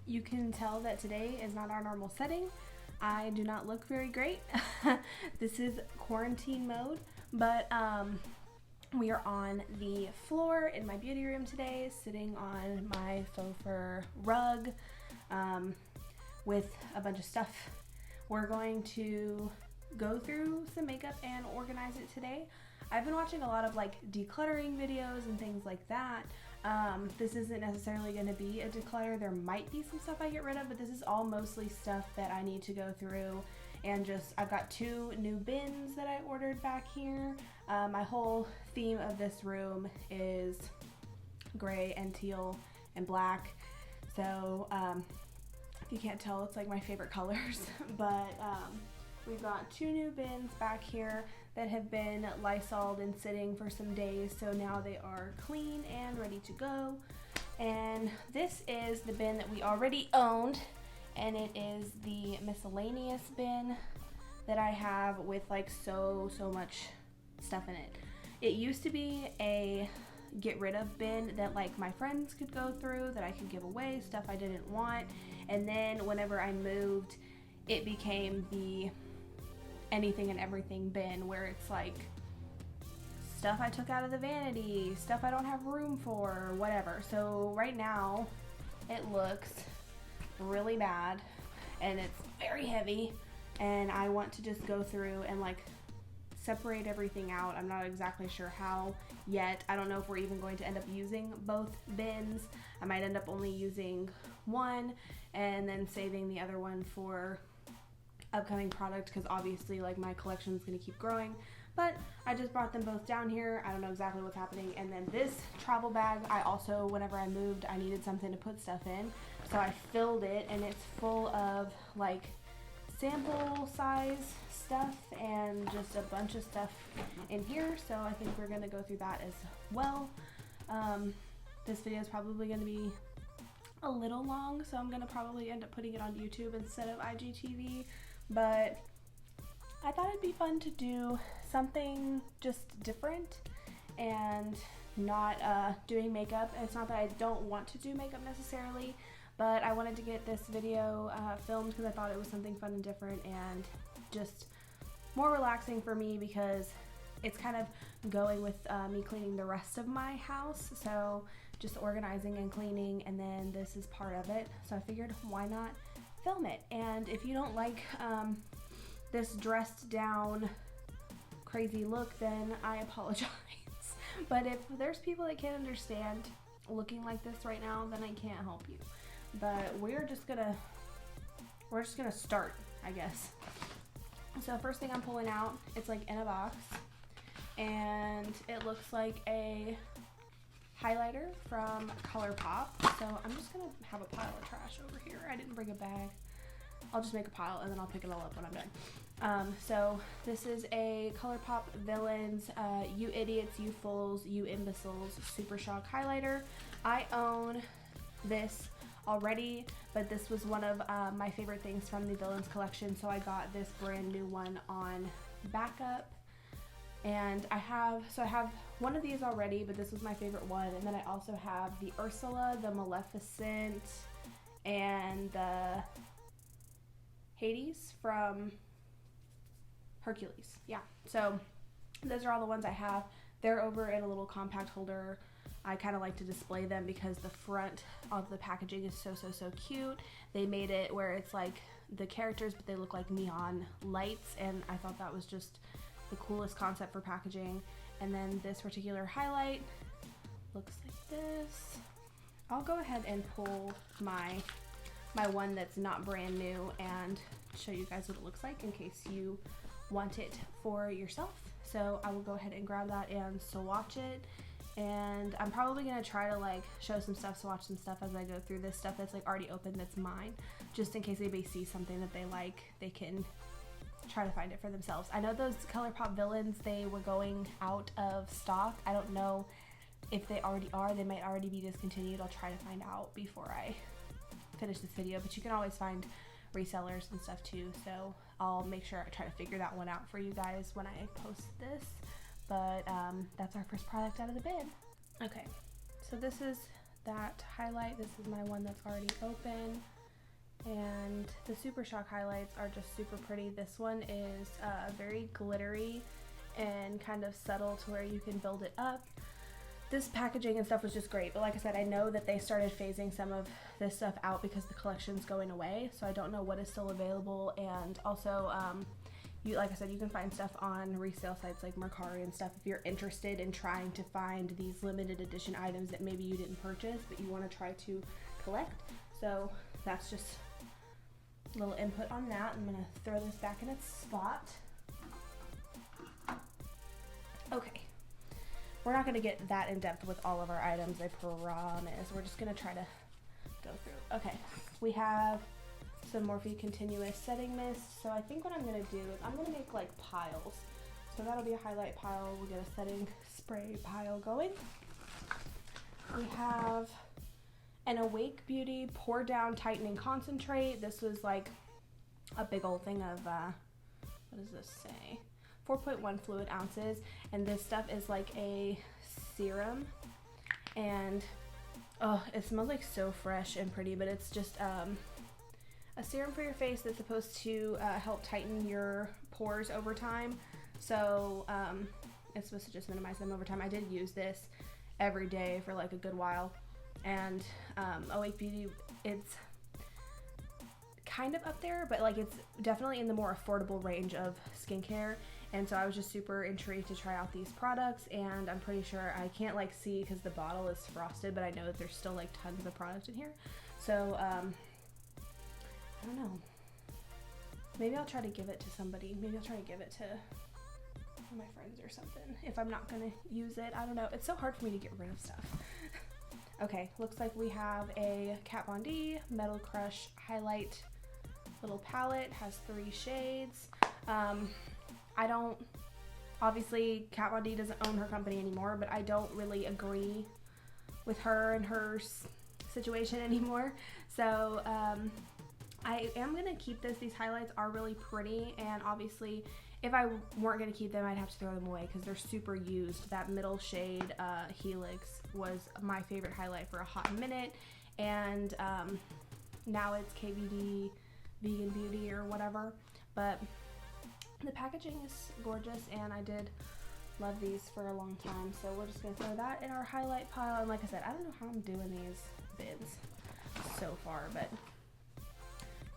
You can tell that today is not our normal setting. I do not look very great. This is quarantine mode, but we are on the floor in my beauty room today, sitting on my faux fur rug with a bunch of stuff. We're going to go through some makeup and organize it today. I've been watching a lot of like decluttering videos and things like that. This isn't necessarily going to be a declutter. There might be some stuff I get rid of, but this is all mostly stuff that I need to go through and just, I've got 2 new bins that I ordered back here. My whole theme of this room is gray and teal and black. So if you can't tell, it's like my favorite colors, but we've got 2 new bins back here that have been Lysoled and sitting for some days, so now they are clean and ready to go. And this is the bin that we already owned, and it is the miscellaneous bin that I have with like so much stuff in it. It used to be a get rid of bin that like my friends could go through, that I could give away, stuff I didn't want. And then whenever I moved, it became the anything and everything bin, where it's like stuff I took out of the vanity, stuff I don't have room for, whatever. So right now it looks really bad and it's very heavy, and I want to just go through and like separate everything out. I'm not exactly sure how yet. I don't know if we're even going to end up using both bins. I might end up only using one and then saving the other one for upcoming product, because obviously like my collection is going to keep growing. But I just brought them both down here. I don't know exactly what's happening. And then this travel bag, I also, whenever I moved, I needed something to put stuff in, so I filled it, and it's full of like sample size stuff and just a bunch of stuff in here. So I think we're going to go through that as well. This video is probably going to be a little long, so I'm going to probably end up putting it on YouTube instead of IGTV. But I thought it'd be fun to do something just different and not doing makeup. And it's not that I don't want to do makeup necessarily, but I wanted to get this video filmed because I thought it was something fun and different and just more relaxing for me, because it's kind of going with me cleaning the rest of my house. So just organizing and cleaning, and then this is part of it. So I figured, why not film it? And if you don't like this dressed down crazy look, then I apologize. But if there's people that can't understand looking like this right now, then I can't help you. But we're just gonna start, I guess. So first thing I'm pulling out, it's like in a box, and it looks like a highlighter from ColourPop. So I'm just gonna have a pile of trash over here. I didn't bring a bag. I'll just make a pile and then I'll pick it all up when I'm done. So this is a ColourPop Villains You Idiots, You Fools, You Imbeciles Super Shock highlighter. I own this already, but this was one of my favorite things from the Villains collection, so I got this brand new one on backup. And I have one of these already, but this was my favorite one. And then I also have the Ursula, the Maleficent, and the Hades from Hercules. Yeah, so those are all the ones I have. They're over in a little compact holder. I kind of like to display them because the front of the packaging is so cute. They made it where it's like the characters, but they look like neon lights, and I thought that was just the coolest concept for packaging. And then this particular highlight looks like this. I'll go ahead and pull my one that's not brand new and show you guys what it looks like in case you want it for yourself. So I will go ahead and grab that and swatch it. And I'm probably going to try to like show some stuff, swatch some stuff as I go through this stuff that's like already open that's mine, just in case anybody sees something that they like, they can try to find it for themselves. I know those ColourPop Villains, they were going out of stock. I don't know if they already are. They might already be discontinued. I'll try to find out before I finish this video, but you can always find resellers and stuff too, so I'll make sure I try to figure that one out for you guys when I post this. But that's our first product out of the bin. Okay, so this is that highlight. This is my one that's already open. And the Super Shock highlights are just super pretty. This one is very glittery and kind of subtle to where you can build it up. This packaging and stuff was just great, but like I said, I know that they started phasing some of this stuff out because the collection's going away, so I don't know what is still available. And also, like I said, you can find stuff on resale sites like Mercari and stuff if you're interested in trying to find these limited edition items that maybe you didn't purchase but you want to try to collect. So that's just a little input on that. I'm gonna throw this back in its spot. Okay, we're not gonna get that in depth with all of our items, I promise. We're just gonna try to go through. Okay, we have some Morphe Continuous Setting Mist. So I think what I'm gonna do is I'm gonna make like piles. So that'll be a highlight pile. We'll get a setting spray pile going. We have an Awake Beauty Pour Down Tightening Concentrate. This was like a big old thing of, what does this say? 4.1 fluid ounces. And this stuff is like a serum. And, oh, it smells like so fresh and pretty, but it's just, a serum for your face that's supposed to help tighten your pores over time. So it's supposed to just minimize them over time. I did use this every day for like a good while. And Awake Beauty, it's kind of up there, but like it's definitely in the more affordable range of skincare. And so I was just super intrigued to try out these products, and I'm pretty sure I can't like see because the bottle is frosted, but I know that there's still like tons of product in here. So I don't know. Maybe I'll try to give it to somebody. Maybe I'll try to give it to one of my friends or something if I'm not gonna use it. I don't know. It's so hard for me to get rid of stuff. Okay, looks like we have a Kat Von D Metal Crush highlight little palette. Has 3 shades. I don't, obviously Kat Von D doesn't own her company anymore, but I don't really agree with her and her situation anymore. So I am going to keep this. These highlights are really pretty, and obviously if I weren't going to keep them, I'd have to throw them away because they're super used. That middle shade, Helix, was my favorite highlight for a hot minute, and now it's KVD Vegan Beauty or whatever, but the packaging is gorgeous, and I did love these for a long time, so we're just going to throw that in our highlight pile. And like I said, I don't know how I'm doing these bins so far, but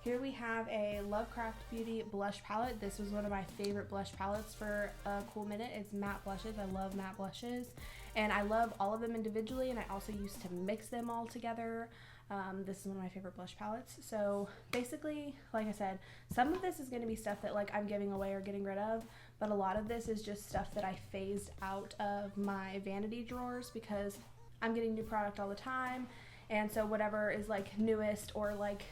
here we have a Lovecraft Beauty blush palette. This was one of my favorite blush palettes for a cool minute. It's matte blushes. I love matte blushes, and I love all of them individually, and I also used to mix them all together. This is one of my favorite blush palettes. So basically, like I said, some of this is going to be stuff that like I'm giving away or getting rid of, but a lot of this is just stuff that I phased out of my vanity drawers because I'm getting new product all the time, and so whatever is like newest or like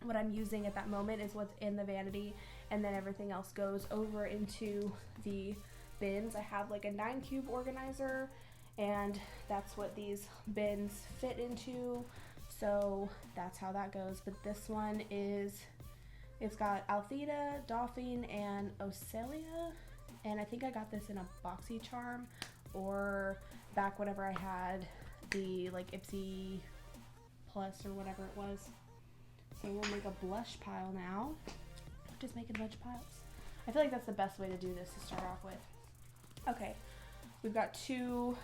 what I'm using at that moment is what's in the vanity, and then everything else goes over into the bins. I have like a 9-cube organizer, and that's what these bins fit into, so that's how that goes. But this one is, it's got Althea, Dolphin, and Ocelia, and I think I got this in a BoxyCharm or back whenever I had the like Ipsy Plus or whatever it was. So we'll make a blush pile now. Just making blush piles. I feel like that's the best way to do this to start off with. Okay, we've got 2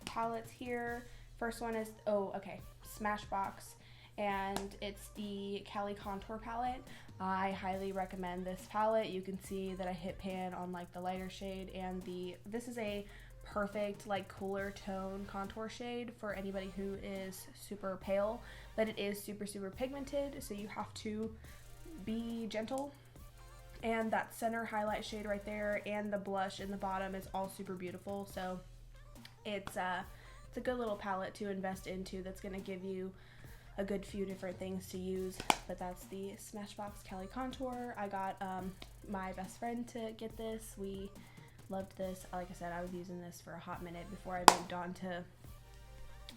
palettes here. First one is, Smashbox, and it's the Cali Contour palette. I highly recommend this palette. You can see that I hit pan on like the lighter shade, and this is a perfect like cooler tone contour shade for anybody who is super pale, but it is super pigmented, so you have to be gentle. And that center highlight shade right there and the blush in the bottom is all super beautiful, so it's a good little palette to invest into that's going to give you a good few different things to use. But that's the Smashbox Cali Contour. I got my best friend to get this. We loved this. Like I said, I was using this for a hot minute before I moved on to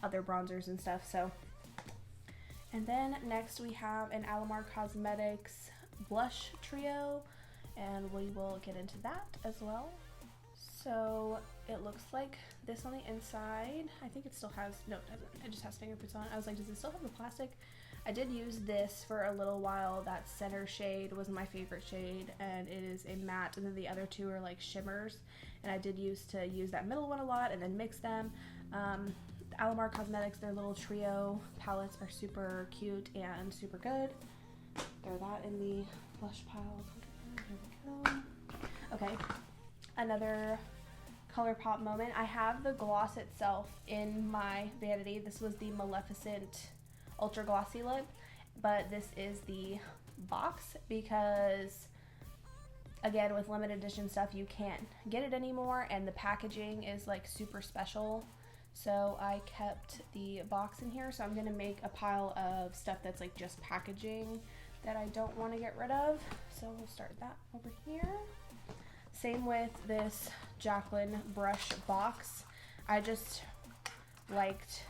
other bronzers and stuff. So, and then next we have an Alamar Cosmetics blush trio, and we will get into that as well. So it looks like this on the inside. I think it still has, no it doesn't, it just has fingerprints on it. I was like, does it still have the plastic? I did use this for a little while. That center shade was my favorite shade, and it is a matte, and then the other two are like shimmers. And I did use that middle one a lot and then mix them. Alamar Cosmetics, their little trio palettes are super cute and super good. Throw that in the blush pile. Here we go. Okay, another ColourPop moment. I have the gloss itself in my vanity. This was the Maleficent Ultra Glossy Lip, but this is the box because, again, with limited edition stuff, you can't get it anymore, and the packaging is like super special. So I kept the box in here. So I'm gonna make a pile of stuff that's like just packaging that I don't want to get rid of. So we'll start that over here. Same with this Jaclyn brush box. I just liked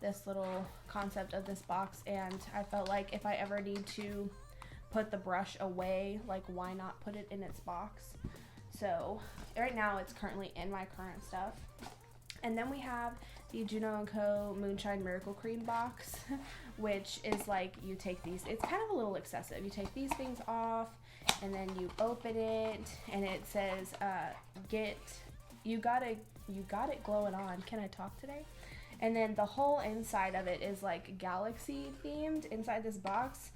this little concept of this box, and I felt like if I ever need to put the brush away, like why not put it in its box? So right now it's currently in my current stuff. And then we have the Juno & Co. Moonshine Miracle Cream box, which is like, you take these, it's kind of a little excessive. You take these things off, and then you open it, and it says, you got it glowing on. Can I talk today? And then the whole inside of it is like galaxy themed inside this box.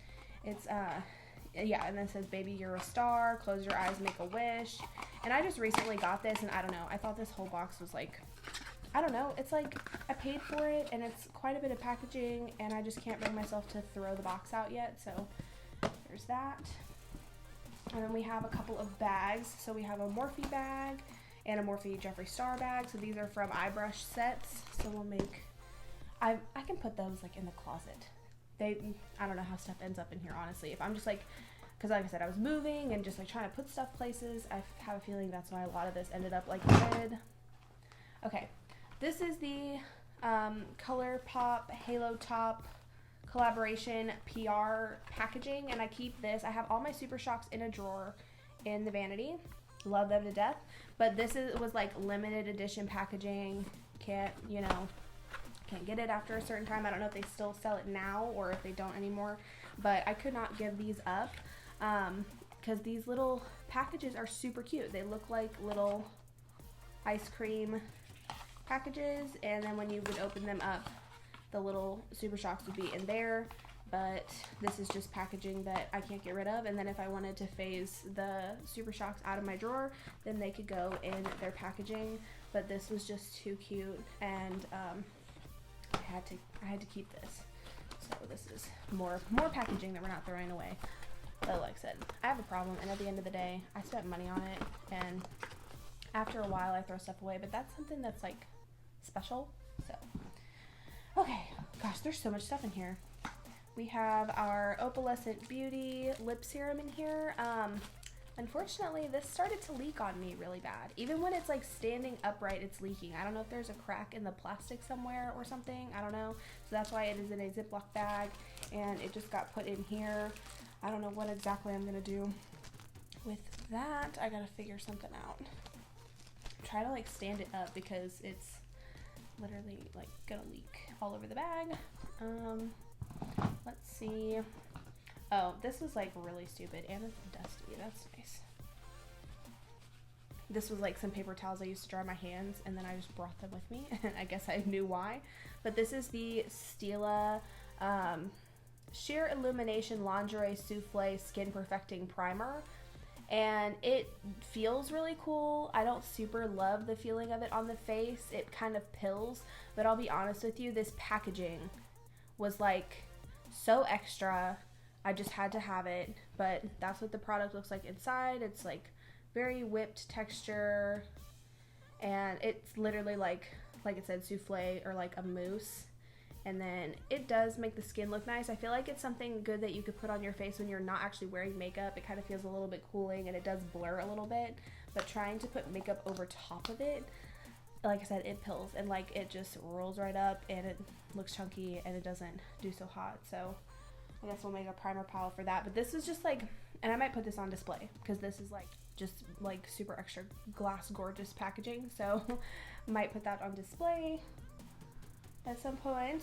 It's, yeah, and then it says, baby, you're a star, close your eyes, make a wish. And I just recently got this, and I don't know, I thought this whole box was like, I don't know, it's like I paid for it, and it's quite a bit of packaging, and I just can't bring myself to throw the box out yet. So there's that. And then we have a couple of bags. So we have a Morphe bag and a Morphe Jeffree Star bag. So these are from eyebrush sets. So we'll make, I can put those like in the closet. I don't know how stuff ends up in here, honestly. If I'm just like, because like I said, I was moving and just like trying to put stuff places, I have a feeling that's why a lot of this ended up like it did. Okay, this is the ColourPop Halo Top collaboration PR packaging, and I keep this. I have all my Super Shocks in a drawer in the vanity. Love them to death. But this was like limited edition packaging. Can't get it after a certain time. I don't know if they still sell it now or if they don't anymore, but I could not give these up because these little packages are super cute. They look like little ice cream packages, and then when you would open them up, the little Super Shocks would be in there. But this is just packaging that I can't get rid of, and then if I wanted to phase the Super Shocks out of my drawer, then they could go in their packaging. But this was just too cute, and I had to keep this. So this is more packaging that we're not throwing away. But like I said, I have a problem, and at the end of the day, I spent money on it, and after a while I throw stuff away, but that's something that's like special. So okay, gosh, there's so much stuff in here. We have our Opalescent Beauty lip serum in here. Unfortunately, this started to leak on me really bad. Even when it's like standing upright, it's leaking. I don't know if there's a crack in the plastic somewhere or something. I don't know. So that's why it is in a Ziploc bag, and it just got put in here. I don't know what exactly I'm gonna do with that. I gotta figure something out. Try to like stand it up because it's literally like gonna leak all over the bag. Let's see. Oh, this was like really stupid, and it's dusty. That's nice. This was like some paper towels I used to dry my hands, and then I just brought them with me, and I guess I knew why. But this is the Stila Sheer Illumination Lingerie Souffle Skin Perfecting Primer, and it feels really cool. I don't super love the feeling of it on the face. It kind of pills, but I'll be honest with you, this packaging was like so extra. I just had to have it, but that's what the product looks like inside. It's like very whipped texture, and it's literally like it said, souffle or like a mousse. And then it does make the skin look nice. I feel like it's something good that you could put on your face when you're not actually wearing makeup. It kind of feels a little bit cooling, and it does blur a little bit, but trying to put makeup over top of it, like I said, it pills, and like it just rolls right up, and it looks chunky, and it doesn't do so hot. So I guess we'll make a primer pile for that. But this is just like, and I might put this on display because this is like just like super extra glass gorgeous packaging. So might put that on display. at some point.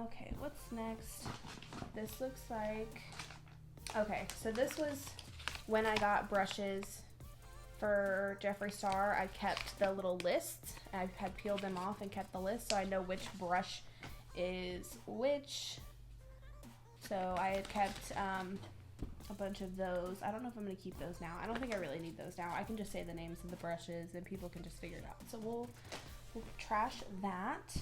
Okay, what's next? This looks like, okay, so this was when I got brushes for Jeffree Star. I kept the little lists. I had peeled them off and kept the list so I know which brush is which. So I had kept a bunch of those. I don't know if I'm going to keep those now. I don't think I really need those now. I can just say the names of the brushes and people can just figure it out. So we'll trash that.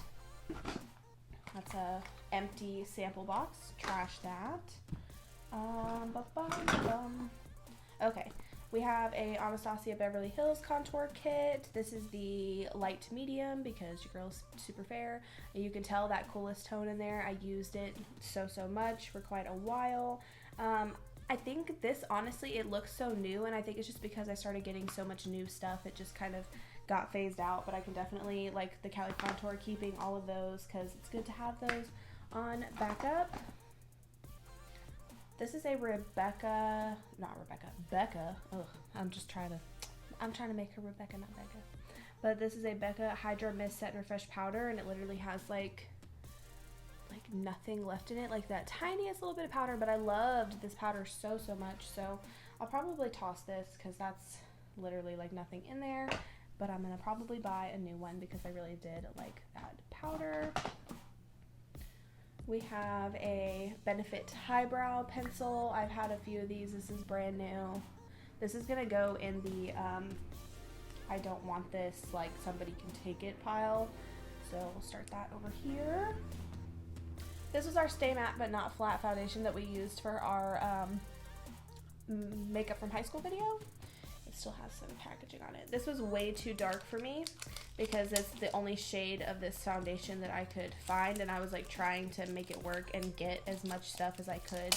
That's a empty sample box. Trash that. Okay, we have a Anastasia Beverly Hills contour kit. This is the light to medium because your girl's super fair. And you can tell that coolest tone in there. I used it so much for quite a while. I think this, honestly, it looks so new, and I think it's just because I started getting so much new stuff, it just kind of got phased out. But I can definitely, like the Cali Contour, keeping all of those because it's good to have those on backup. This is a Becca. Ugh, I'm trying to make her Rebecca, not Becca. But this is a Becca Hydra Mist Set and Refresh powder, and it literally has like nothing left in it, like that tiniest little bit of powder. But I loved this powder so much, so I'll probably toss this because that's literally like nothing in there. But I'm gonna probably buy a new one because I really did like that powder. We have a Benefit Highbrow pencil. I've had a few of these. This is brand new. This is gonna go in the I don't want this, like somebody can take it pile. So we'll start that over here. This was our Stay Matte But Not Flat foundation that we used for our makeup from high school video. It still has some packaging on it. This was way too dark for me because it's the only shade of this foundation that I could find, and I was like trying to make it work and get as much stuff as I could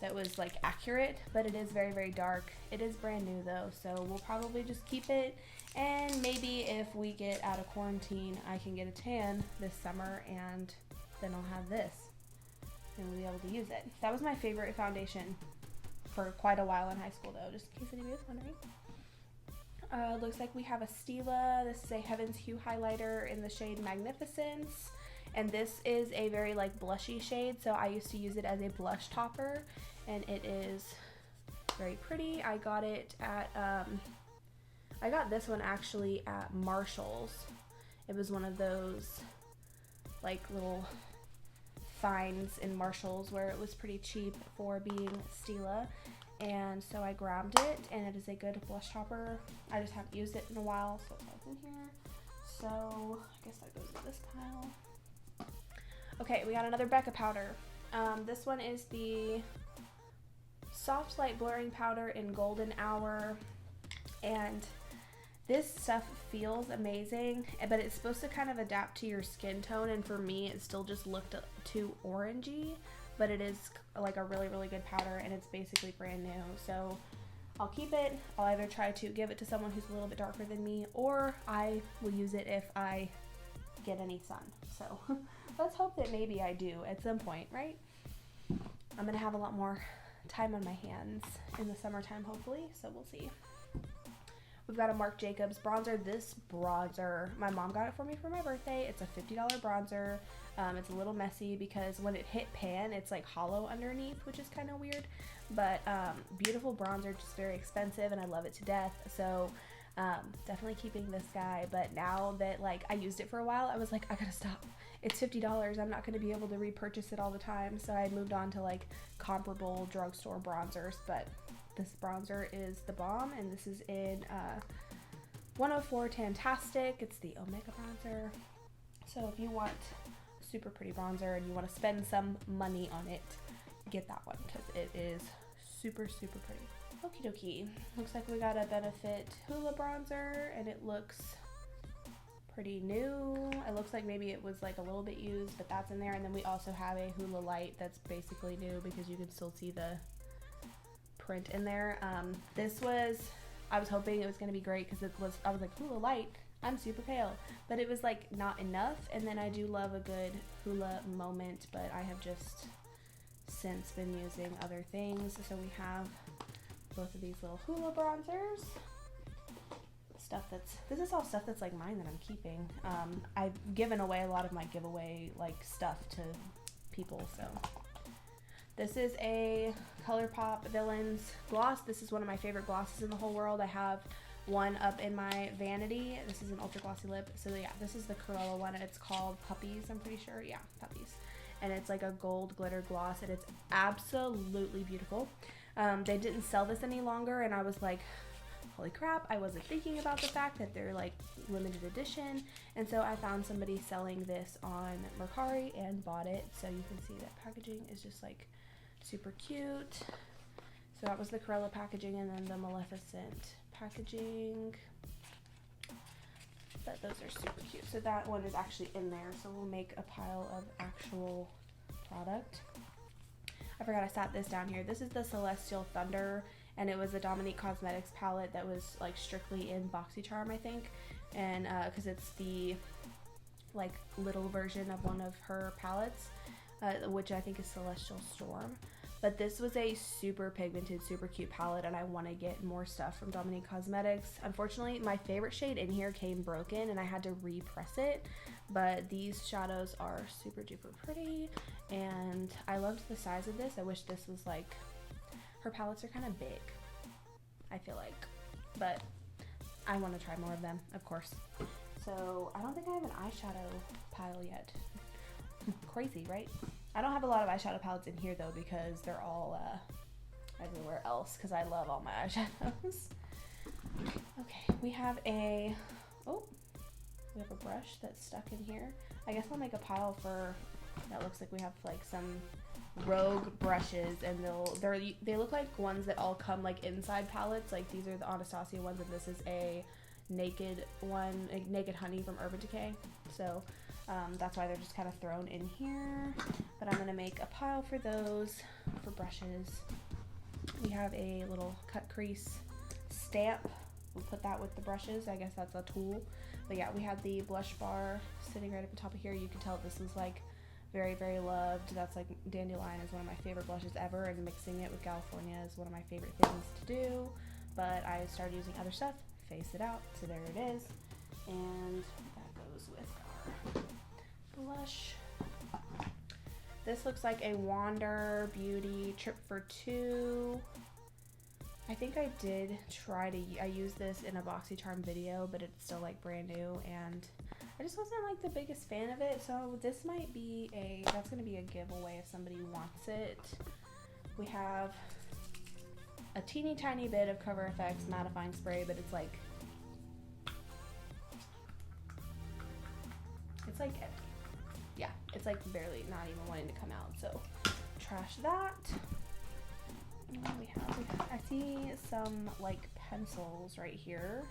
that was like accurate, but it is very dark. It is brand new though, so we'll probably just keep it, and maybe if we get out of quarantine I can get a tan this summer, and then I'll have this and we'll be able to use it. That was my favorite foundation for quite a while in high school though, just in case anybody was wondering. Looks like we have a Stila. This is a Heaven's Hue highlighter in the shade Magnificence, and this is a very like blushy shade, so I used to use it as a blush topper, and it is very pretty. I got it at I got this one actually at Marshall's. It was one of those like little finds in Marshall's where it was pretty cheap for being Stila. And so I grabbed it, and it is a good blush topper. I just haven't used it in a while, so it's in here. So I guess that goes in this pile. Okay, we got another Becca powder. This one is the Soft Light Blurring Powder in Golden Hour, and this stuff feels amazing, but it's supposed to kind of adapt to your skin tone, and for me it still just looked too orangey. But it is like a really good powder, and it's basically brand new, so I'll keep it. I'll either try to give it to someone who's a little bit darker than me, or I will use it if I get any sun. So let's hope that maybe I do at some point, right? I'm gonna have a lot more time on my hands in the summertime hopefully, so we'll see. We've got a Marc Jacobs bronzer. This bronzer, my mom got it for me for my birthday. It's a $50 bronzer. It's a little messy because when it hit pan, it's like hollow underneath, which is kind of weird. But beautiful bronzer, just very expensive, and I love it to death. So definitely keeping this guy. But now that like I used it for a while, I was like, I gotta stop. It's $50. I'm not going to be able to repurchase it all the time. So I moved on to like comparable drugstore bronzers. But this bronzer is the bomb, and this is in 104 Tantastic. It's the Omega bronzer. So if you want a super pretty bronzer and you want to spend some money on it, get that one because it is super pretty. Okie dokie. Looks like we got a Benefit Hoola bronzer, and it looks pretty new. It looks like maybe it was like a little bit used, but that's in there. And then we also have a Hoola Light that's basically new because you can still see the print in there. I was hoping it was going to be great because I was like, Hoola Light, I'm super pale, but it was like not enough. And then I do love a good Hoola moment, but I have just since been using other things. So we have both of these little Hoola bronzers. Let's stuff this is all stuff that's like mine that I'm keeping. I've given away a lot of my giveaway like stuff to people, so. This is a ColourPop Villains gloss. This is one of my favorite glosses in the whole world. I have one up in my vanity. This is an ultra glossy lip. So yeah, this is the Cruella one. It's called Puppies, I'm pretty sure. Yeah, Puppies. And it's like a gold glitter gloss, and it's absolutely beautiful. They didn't sell this any longer, and I was like, holy crap, I wasn't thinking about the fact that they're like limited edition. And so I found somebody selling this on Mercari and bought it. So you can see that packaging is just like super cute. So that was the Cruella packaging, and then the Maleficent packaging. But those are super cute. So that one is actually in there. So we'll make a pile of actual product. I forgot I sat this down here. This is the Celestial Thunder, and it was a Dominique Cosmetics palette that was like strictly in BoxyCharm, I think. And because it's the like little version of one of her palettes, which I think is Celestial Storm. But this was a super pigmented, super cute palette, and I want to get more stuff from Dominique Cosmetics. Unfortunately, my favorite shade in here came broken, and I had to repress it. But these shadows are super duper pretty, and I loved the size of this. I wish this was like, her palettes are kind of big, I feel like. But I want to try more of them, of course. So I don't think I have an eyeshadow pile yet. Crazy, right? I don't have a lot of eyeshadow palettes in here though, because they're all everywhere else, because I love all my eyeshadows. Okay, we have a brush that's stuck in here. I guess I'll make a pile for, that looks like we have like some Rogue brushes, and they look like ones that all come like inside palettes. Like these are the Anastasia ones, and this is a Naked one, a Naked Honey from Urban Decay. So that's why they're just kind of thrown in here. But I'm gonna make a pile for those, for brushes. We have a little cut crease stamp. We'll put that with the brushes. I guess that's a tool. But yeah, we have the blush bar sitting right at the top of here. You can tell this is like very, very loved. That's like Dandelion is one of my favorite blushes ever, and mixing it with California is one of my favorite things to do. But I started using other stuff, phased it out, so there it is. And that goes with our blush. This looks like a Wander Beauty Trip for Two. I think I did try to, I used this in a BoxyCharm video, but it's still like brand new, and I just wasn't like the biggest fan of it. So this might be that's gonna be a giveaway if somebody wants it. We have a teeny tiny bit of Cover FX mattifying spray, but it's like yeah, it's like barely not even wanting to come out, so trash that. And then I see some like pencils right here.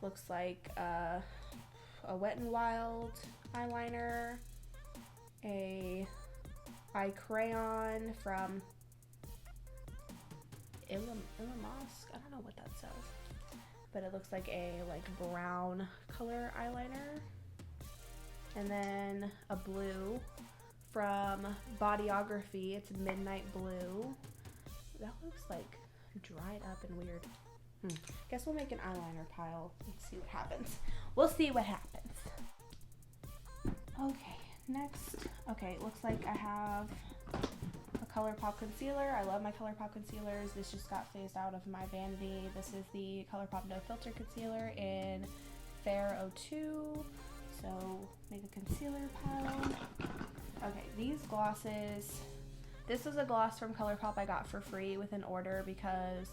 Looks like a Wet n Wild eyeliner, a eye crayon from Illamosk. I don't know what that says, but it looks like a like brown color eyeliner. And then a blue from Bodyography. It's Midnight Blue. That looks like dried up and weird. Guess we'll make an eyeliner pile and see what happens. We'll see what happens. Okay, next. Okay, it looks like I have a ColourPop concealer. I love my ColourPop concealers. This just got phased out of my vanity. This is the ColourPop No Filter Concealer in Fair 02. So make a concealer pile. Okay, these glosses. This was a gloss from ColourPop I got for free with an order because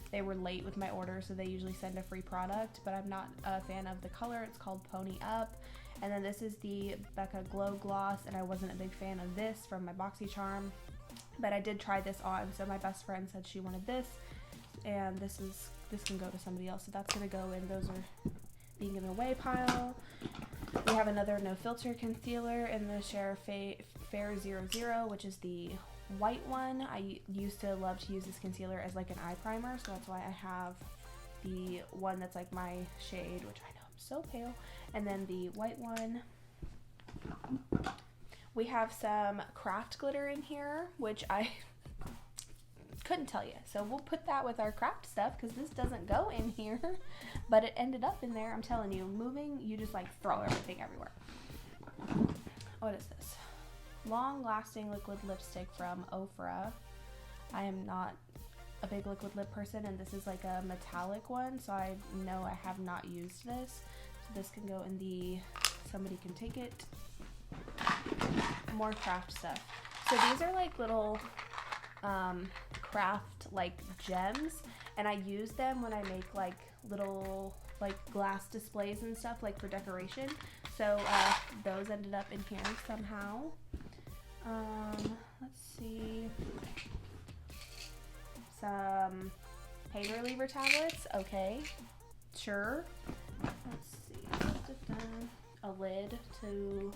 they were late with my order, so they usually send a free product, but I'm not a fan of the color. It's called Pony Up. And then this is the Becca Glow Gloss, and I wasn't a big fan of this from my BoxyCharm, but I did try this on, so my best friend said she wanted this, and this can go to somebody else, so that's gonna go in. Those are being given away pile. We have another No Filter concealer in the Share Fair 00, which is the white one. I used to love to use this concealer as like an eye primer, so that's why I have the one that's like my shade, which I know I'm so pale, and then the white one. We have some craft glitter in here, which couldn't tell you. So we'll put that with our craft stuff because this doesn't go in here, but it ended up in there. I'm telling you, moving, you just like throw everything everywhere. What is this? Long lasting liquid lipstick from Ofra. I am not a big liquid lip person, and this is like a metallic one, so I know I have not used this. So this can go in the, somebody can take it. More craft stuff. So these are like little craft like gems, and I use them when I make like little like glass displays and stuff, like for decoration. So those ended up in here somehow. Let's see, some pain reliever tablets. Okay, sure. Let's see, a lid to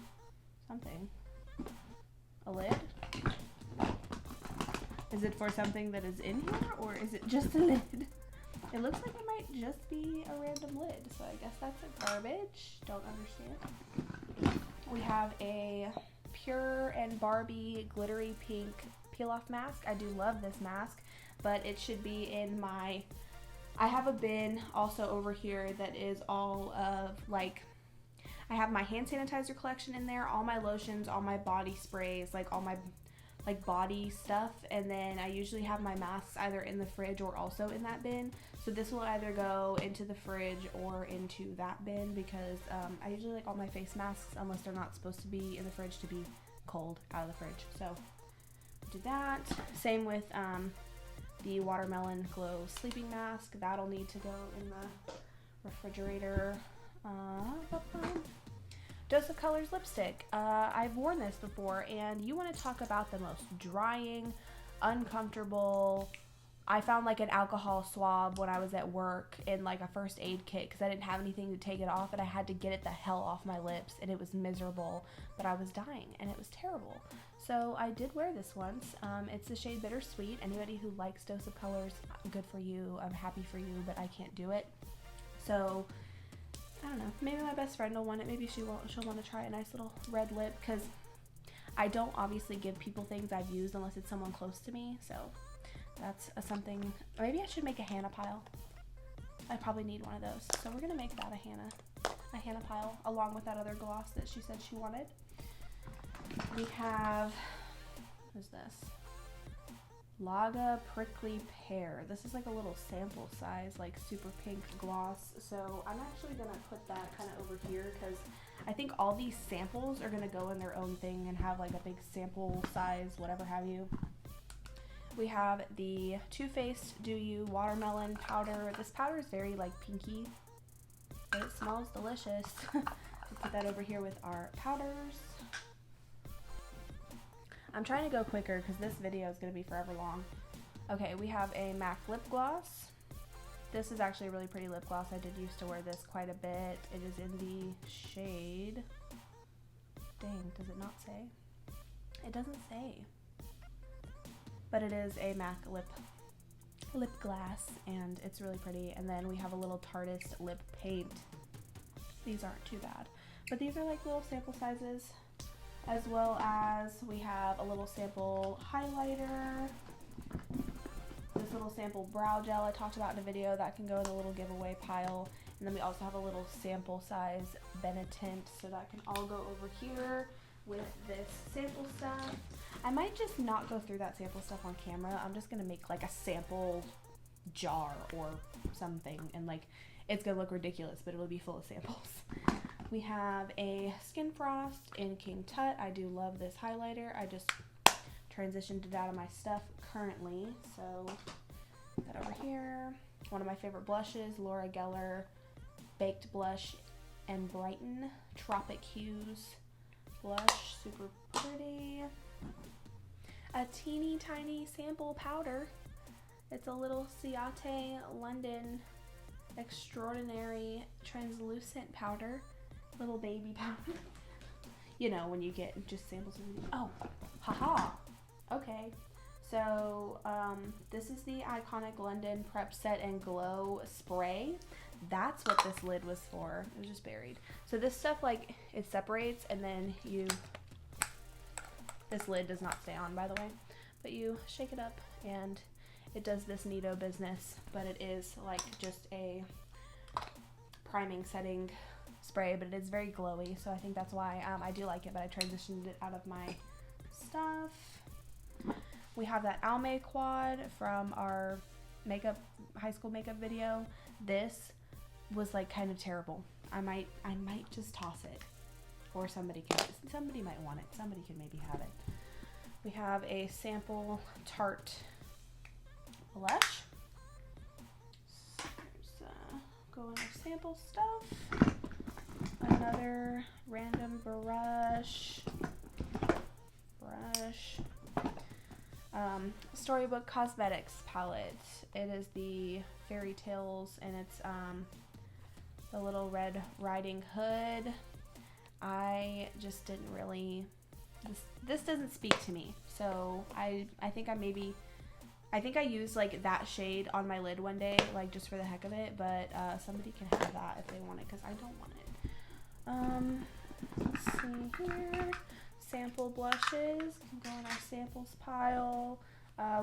something. A lid? Is it for something that is in here, or is it just a lid? It looks like it might just be a random lid, so I guess that's a garbage. Don't understand. We have a Pure and Barbie glittery pink peel-off mask. I do love this mask, but it should be in my... I have a bin also over here that is all of like... I have my hand sanitizer collection in there, all my lotions, all my body sprays, like all my like body stuff, and then I usually have my masks either in the fridge or also in that bin. So this will either go into the fridge or into that bin because I usually like all my face masks unless they're not supposed to be in the fridge to be cold out of the fridge. So do that. Same with the Watermelon Glow sleeping mask. That'll need to go in the refrigerator. Dose of Colors lipstick. I've worn this before, and you want to talk about the most drying, uncomfortable. I found like an alcohol swab when I was at work in like a first aid kit because I didn't have anything to take it off, and I had to get it the hell off my lips, and it was miserable, but I was dying and it was terrible. So I did wear this once. It's the shade Bittersweet. Anybody who likes Dose of Colors, good for you. I'm happy for you, but I can't do it. So I don't know, maybe my best friend will want it. Maybe she'll want to try a nice little red lip, because I don't obviously give people things I've used unless it's someone close to me. So that's something. Maybe I should make a Hannah pile. I probably need one of those. So we're gonna make that a Hannah pile along with that other gloss that she said she wanted. We have, what is this? Laga Prickly Pear. This is like a little sample size, like super pink gloss. So I'm actually gonna put that kind of over here because I think all these samples are gonna go in their own thing and have like a big sample size, whatever have you. We have the Too Faced Do You Watermelon Powder. This powder is very like pinky, but it smells delicious. We'll put that over here with our powders. I'm trying to go quicker because this video is going to be forever long. Okay, we have a MAC lip gloss. This is actually a really pretty lip gloss. I did used to wear this quite a bit. It is in the shade... Dang, does it not say? It doesn't say. But it is a MAC lip glass, and it's really pretty. And then we have a little Tarteist lip paint. These aren't too bad. But these are like little sample sizes. As well as we have a little sample highlighter, this little sample brow gel I talked about in a video that can go in the little giveaway pile, and then we also have a little sample size Benetint, so that can all go over here with this sample stuff. I might just not go through that sample stuff on camera. I'm just gonna make like a sample jar or something, and like it's gonna look ridiculous, but it'll be full of samples. We have a Skin Frost in King Tut. I do love this highlighter. I just transitioned it out of my stuff currently. So that over here. One of my favorite blushes, Laura Geller Baked Blush and Brighten Tropic Hues blush. Super pretty. A teeny tiny sample powder. It's a little Ciate London Extraordinary Translucent Powder. Little baby powder. You know, when you get just samples of... Oh, haha. Okay. So, this is the iconic London Prep Set and Glow Spray. That's what this lid was for. It was just buried. So this stuff, like, it separates, and then you... This lid does not stay on, by the way. But you shake it up, and it does this neato business, but it is like just a priming setting spray, but it is very glowy, so I think that's why I do like it, but I transitioned it out of my stuff. We have that Almay quad from our high school makeup video. This was like kind of terrible. I might just toss it, or somebody might want it. Somebody could maybe have it. We have a sample Tarte blush. Go in our sample stuff. Another random brush. Storybook Cosmetics palette. It is the Fairy Tales, and it's the little Red Riding Hood. I just didn't really, this doesn't speak to me, so I think I used like that shade on my lid one day, like just for the heck of it, but somebody can have that if they want it, because I don't want it. Let's see here. Sample blushes can go in our samples pile.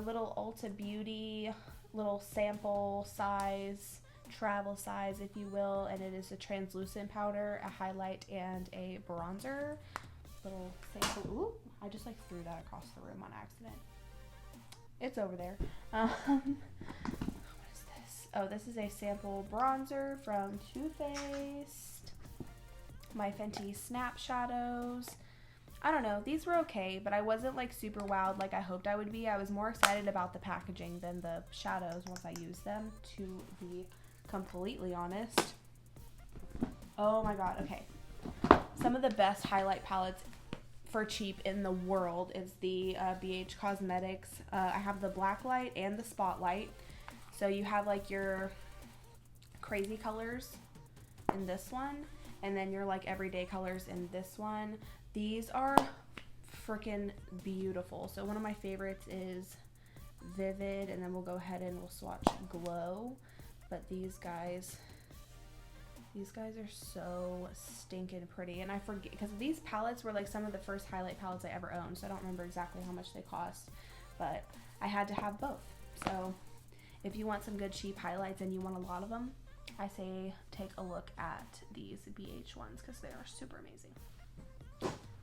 Little Ulta Beauty, little sample size, travel size if you will, and it is a translucent powder, a highlight, and a bronzer. Little sample. Ooh, I just like threw that across the room on accident. It's over there. What is this? Oh, this is a sample bronzer from Too Faced. My Fenty Snap Shadows. I don't know, these were okay, but I wasn't like super wowed like I hoped I would be. I was more excited about the packaging than the shadows once I used them, to be completely honest. Oh my god, okay. Some of the best highlight palettes for cheap in the world is the BH Cosmetics. I have the Blacklight and the Spotlight. So you have like your crazy colors in this one, and then your like everyday colors in this one. These are freaking beautiful. So one of my favorites is Vivid, and then we'll go ahead and we'll swatch Glow. But these guys are so stinking pretty. And I forget, because these palettes were like some of the first highlight palettes I ever owned, so I don't remember exactly how much they cost, but I had to have both. So if you want some good cheap highlights and you want a lot of them, I say take a look at these BH ones, because they are super amazing.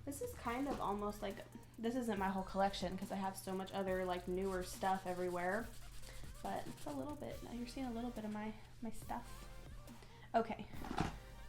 This is kind of almost like, this isn't my whole collection because I have so much other like newer stuff everywhere, but it's a little bit, you're seeing a little bit of my stuff. Okay,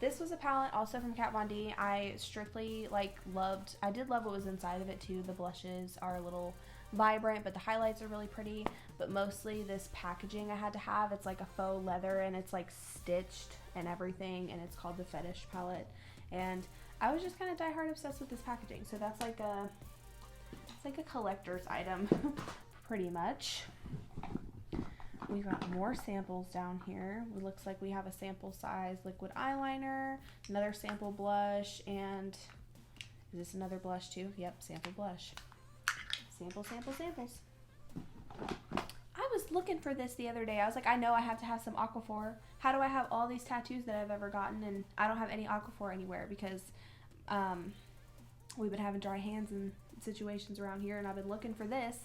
this was a palette also from Kat Von D. I strictly like loved, I did love what was inside of it too. The blushes are a little vibrant, but the highlights are really pretty, but mostly this packaging I had to have. It's like a faux leather, and it's like stitched and everything, and it's called the Fetish palette, and I was just kind of diehard obsessed with this packaging. So that's like it's like a collector's item pretty much. We've got more samples down here. It looks like we have a sample size liquid eyeliner, another sample blush, and is this another blush too? Yep, sample blush. Samples. I was looking for this the other day. I was like, I know I have to have some Aquaphor. How do I have all these tattoos that I've ever gotten and I don't have any Aquaphor anywhere? Because we've been having dry hands in situations around here, and I've been looking for this,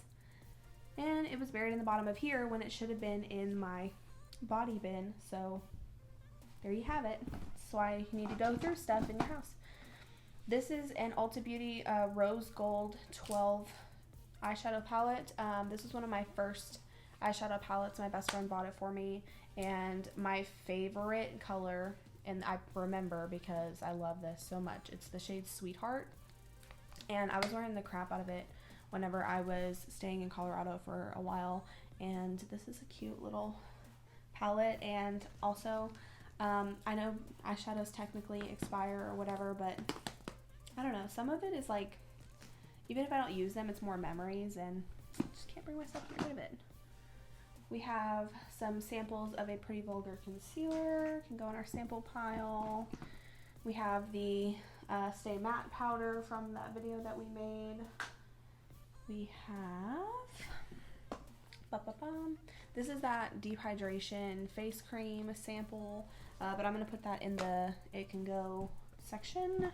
and it was buried in the bottom of here when it should have been in my body bin. So there you have it. That's why you need to go through stuff in your house. This is an Ulta Beauty Rose Gold 12 eyeshadow palette. This is one of my first eyeshadow palettes. My best friend bought it for me, and my favorite color, and I remember because I love this so much, it's the shade Sweetheart, and I was wearing the crap out of it whenever I was staying in Colorado for a while, and this is a cute little palette. And also I know eyeshadows technically expire or whatever, but I don't know, some of it is like, even if I don't use them, it's more memories, and I just can't bring myself to get rid of it. We have some samples of a Pretty Vulgar concealer, can go in our sample pile. We have the Stay Matte powder from that video that we made. We have, this is that Deep Hydration face cream sample, but I'm going to put that in the It Can Go section.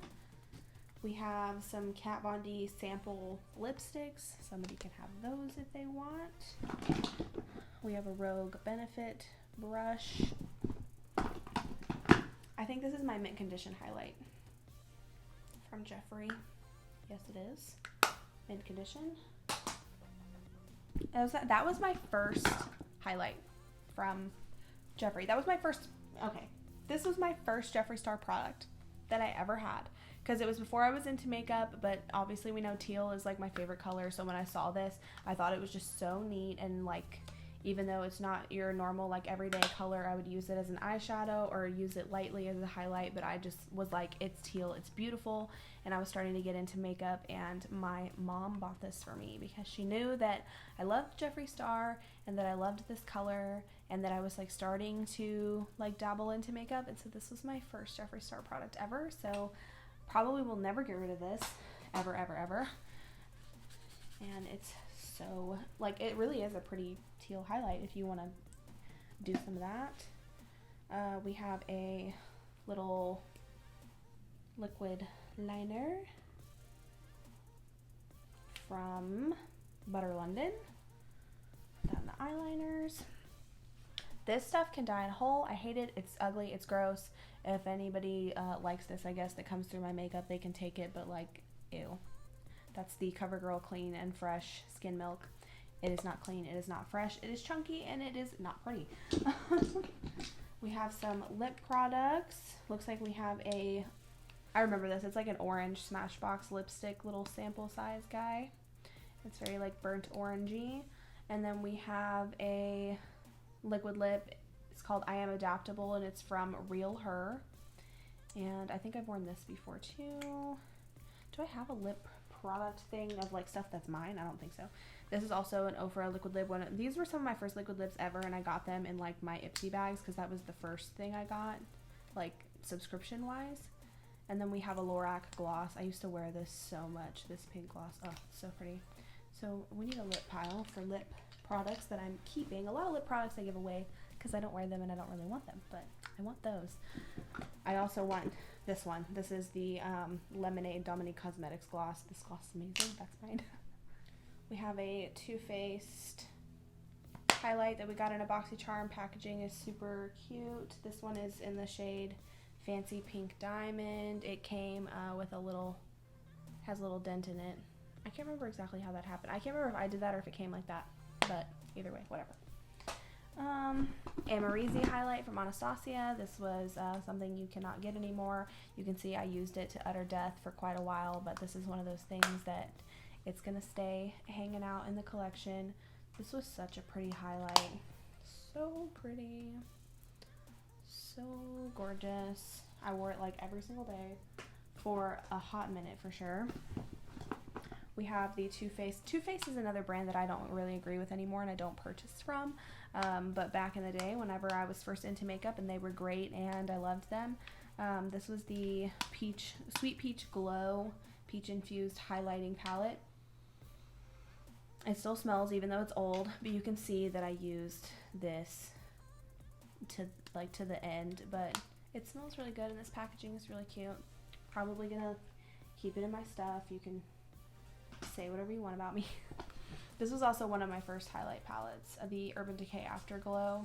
We have some Kat Von D sample lipsticks. Somebody can have those if they want. We have a Rogue Benefit brush. I think this is my mint condition highlight from Jeffree. Yes, it is. Mint condition. That was my first highlight from Jeffree. That was my first, okay. This was my first Jeffree Star product that I ever had. Because it was before I was into makeup, but obviously we know teal is like my favorite color. So when I saw this, I thought it was just so neat, and like, even though it's not your normal like everyday color, I would use it as an eyeshadow or use it lightly as a highlight. But I just was like, it's teal, it's beautiful. And I was starting to get into makeup, and my mom bought this for me because she knew that I loved Jeffree Star and that I loved this color, and that I was like starting to like dabble into makeup. And so this was my first Jeffree Star product ever. So probably will never get rid of this ever, ever, ever. And it's so, like, it really is a pretty teal highlight if you want to do some of that. We have a little liquid liner from Butter London. Put that in the eyeliners. This stuff can dye in a hole. I hate it. It's ugly. It's gross. If anybody likes this, I guess, that comes through my makeup, they can take it, but like, ew. That's the CoverGirl Clean and Fresh Skin Milk. It is not clean, it is not fresh, it is chunky, and it is not pretty. We have some lip products. Looks like we have a, I remember this, it's like an orange Smashbox lipstick little sample size guy. It's very like burnt orangey. And then we have a liquid lip. It's called I Am Adaptable, and it's from Real Her. And I think I've worn this before too. Do I have a lip product thing of like stuff that's mine? I don't think so. This is also an Ofra liquid lip. These were some of my first liquid lips ever, and I got them in like my Ipsy bags because that was the first thing I got, like subscription wise. And then we have a Lorac gloss. I used to wear this so much, this pink gloss. Oh, so pretty. So we need a lip pile for lip products that I'm keeping. A lot of lip products I give away because I don't wear them and I don't really want them, but I want those. I also want this one. This is the Lemonade Dominique Cosmetics gloss. This gloss is amazing. That's mine. We have a Too Faced highlight that we got in a BoxyCharm. Packaging is super cute. This one is in the shade Fancy Pink Diamond. It came with a little, has a little dent in it. I can't remember exactly how that happened. I can't remember if I did that or if it came like that, but either way, whatever. Amarizi highlight from Anastasia. This was something you cannot get anymore. You can see I used it to utter death for quite a while, but this is one of those things that it's gonna stay hanging out in the collection. This was such a pretty highlight. So pretty. So gorgeous. I wore it like every single day for a hot minute for sure. We have the Too Faced. Too Faced is another brand that I don't really agree with anymore and I don't purchase from. But back in the day, whenever I was first into makeup, and they were great and I loved them. This was the Sweet Peach Glow Peach Infused Highlighting Palette. It still smells even though it's old, but you can see that I used this to the end, but it smells really good and this packaging is really cute. Probably gonna keep it in my stuff. You can say whatever you want about me. This was also one of my first highlight palettes, the Urban Decay Afterglow.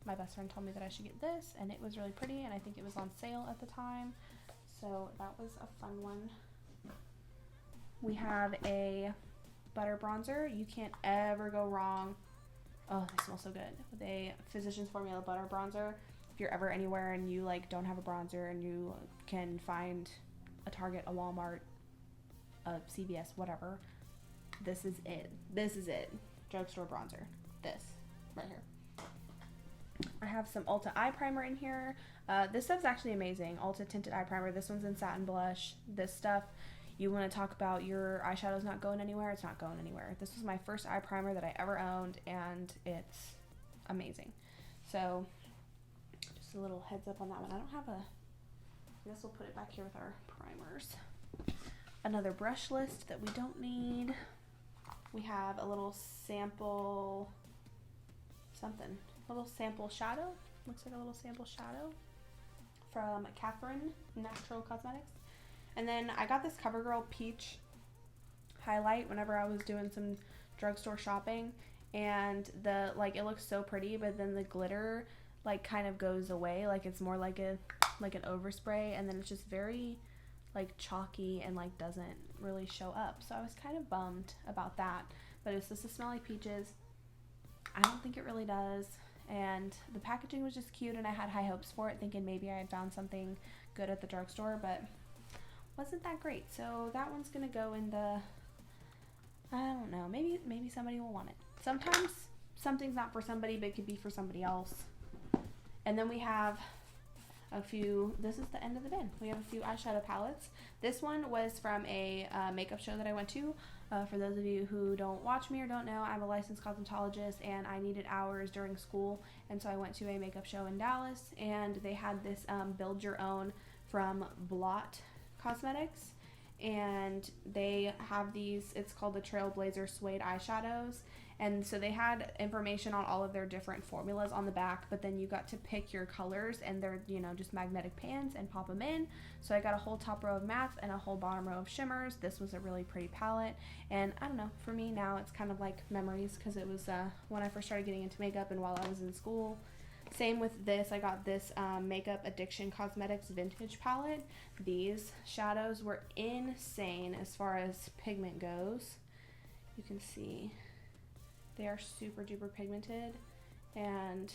My best friend told me that I should get this, and it was really pretty, and I think it was on sale at the time, so that was a fun one. We have a butter bronzer. You can't ever go wrong. Oh, they smell so good. With a Physicians Formula butter bronzer. If you're ever anywhere and you like don't have a bronzer and you can find a Target, a Walmart, a CVS, whatever, this is it. This is it. Drugstore bronzer. This right here. I have some Ulta eye primer in here. This stuff's actually amazing. Ulta tinted eye primer. This one's in satin blush. This stuff, you want to talk about your eyeshadow's not going anywhere, it's not going anywhere. This was my first eye primer that I ever owned, and it's amazing. So just a little heads up on that one. I don't have a, I guess we'll put it back here with our primers. Another brush list that we don't need. We have a little sample something. A little sample shadow. Looks like a little sample shadow from Catherine Natural Cosmetics. And then I got this CoverGirl Peach highlight whenever I was doing some drugstore shopping, and the like it looks so pretty, but then the glitter like kind of goes away, like it's more like an overspray, and then it's just very like chalky and like doesn't really show up. So I was kind of bummed about that, but it's supposed to smell like peaches. I don't think it really does, and the packaging was just cute, and I had high hopes for it, thinking maybe I had found something good at the drugstore, but wasn't that great. So that one's gonna go in the, I don't know, maybe somebody will want it. Sometimes something's not for somebody, but it could be for somebody else. And then we have a few, this is the end of the bin. We have a few eyeshadow palettes. This one was from a makeup show that I went to. For those of you who don't watch me or don't know, I'm a licensed cosmetologist, and I needed hours during school, and so I went to a makeup show in Dallas, and they had this build your own from Blot Cosmetics, and they have these, it's called the Trailblazer Suede eyeshadows. And so they had information on all of their different formulas on the back, but then you got to pick your colors, and they're, you know, just magnetic pans and pop them in. So I got a whole top row of mattes and a whole bottom row of shimmers. This was a really pretty palette, and I don't know, for me now it's kind of like memories, because it was when I first started getting into makeup and while I was in school. Same with this, I got this Makeup Addiction Cosmetics Vintage palette. These shadows were insane as far as pigment goes. You can see they are super duper pigmented, and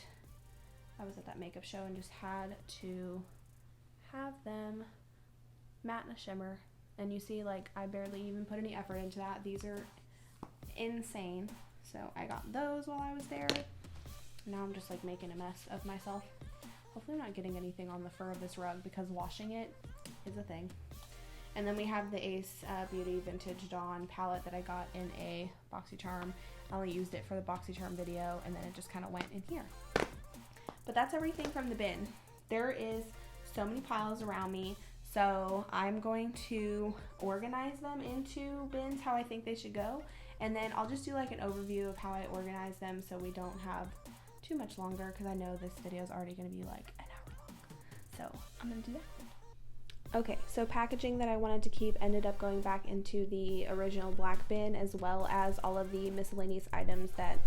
I was at that makeup show and just had to have them matte and a shimmer, and you see, like, I barely even put any effort into that. These are insane. So I got those while I was there. Now I'm just like making a mess of myself. Hopefully I'm not getting anything on the fur of this rug, because washing it is a thing. And then we have the Ace Beauty Vintage Dawn palette that I got in a BoxyCharm. I only used it for the BoxyCharm video, and then it just kind of went in here. But that's everything from the bin. There is so many piles around me, so I'm going to organize them into bins how I think they should go, and then I'll just do like an overview of how I organize them so we don't have too much longer, because I know this video is already going to be like an hour long. So I'm going to do that. Okay, so packaging that I wanted to keep ended up going back into the original black bin, as well as all of the miscellaneous items that,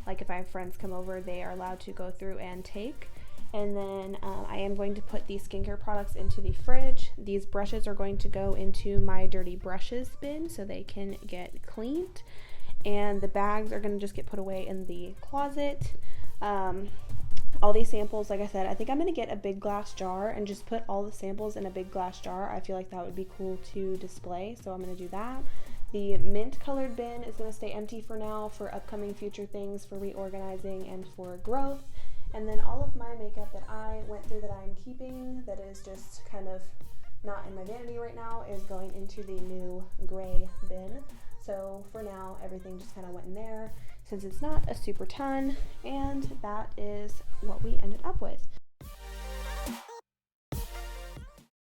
like, if I have friends come over, they are allowed to go through and take. And then I am going to put these skincare products into the fridge. These brushes are going to go into my dirty brushes bin so they can get cleaned. And the bags are going to just get put away in the closet. All these samples, like I said, I think I'm going to get a big glass jar and just put all the samples in a big glass jar. I feel like that would be cool to display, so I'm going to do that. The mint colored bin is going to stay empty for now for upcoming future things, for reorganizing and for growth. And then all of my makeup that I went through that I'm keeping, that is just kind of not in my vanity right now, is going into the new gray bin. So for now, everything just kind of went in there, since it's not a super ton, and that is what we ended up with.